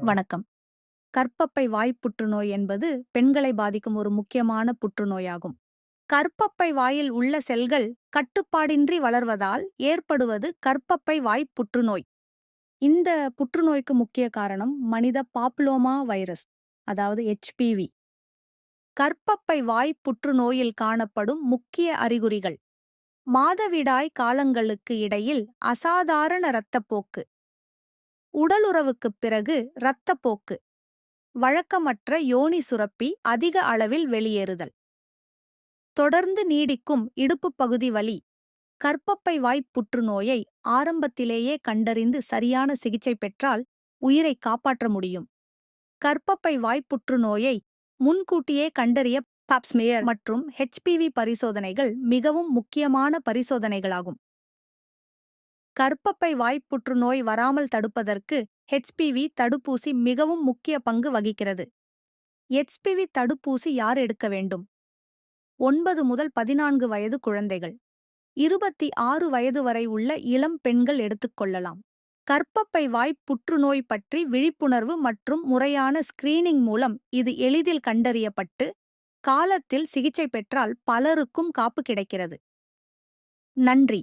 வணக்கம். கர்ப்பப்பை வாய் புற்றுநோய் என்பது பெண்களை பாதிக்கும் ஒரு முக்கியமான புற்றுநோயாகும். கர்ப்பப்பை வாயில் உள்ள செல்கள் கட்டுப்பாடின்றி வளர்வதால் ஏற்படுவது கர்ப்பப்பை வாய் புற்றுநோய். இந்த புற்றுநோய்க்கு முக்கிய காரணம் மனித பாப்புலோமா வைரஸ், அதாவது HPV. கர்ப்பப்பை வாய் புற்றுநோயில் காணப்படும் முக்கிய அறிகுறிகள்: மாதவிடாய் காலங்களுக்கு இடையில் அசாதாரண இரத்தப்போக்கு, உடலுறவுக்குப் பிறகு இரத்தப்போக்கு, வழக்கமற்ற யோனி சுரப்பி அதிக அளவில் வெளியேறுதல், தொடர்ந்து நீடிக்கும் இடுப்புப் பகுதி வலி. கர்ப்பப்பை வாய் புற்றுநோயை ஆரம்பத்திலேயே கண்டறிந்து சரியான சிகிச்சை பெற்றால் உயிரை காப்பாற்ற முடியும். கர்ப்பப்பை வாய் புற்றுநோயை முன்கூட்டியே கண்டறிய பாப்ஸ்மியர் மற்றும் HPV பரிசோதனைகள் மிகவும் முக்கியமான பரிசோதனைகளாகும். கர்ப்பப்பை வாய் புற்றுநோய் வராமல் தடுப்பதற்கு HPV தடுப்பூசி மிகவும் முக்கிய பங்கு வகிக்கிறது. HPV தடுப்பூசி யார் எடுக்க வேண்டும்? 9 முதல் 14 வயது குழந்தைகள், 26 வயது வரை உள்ள இளம் பெண்கள் எடுத்துக்கொள்ளலாம். கர்ப்பப்பை வாய் புற்றுநோய் பற்றி விழிப்புணர்வு மற்றும் முறையான ஸ்கிரீனிங் மூலம் இது எளிதில் கண்டறியப்பட்டு காலத்தில் சிகிச்சை பெற்றால் பலருக்கும் காப்பு கிடைக்கிறது. நன்றி.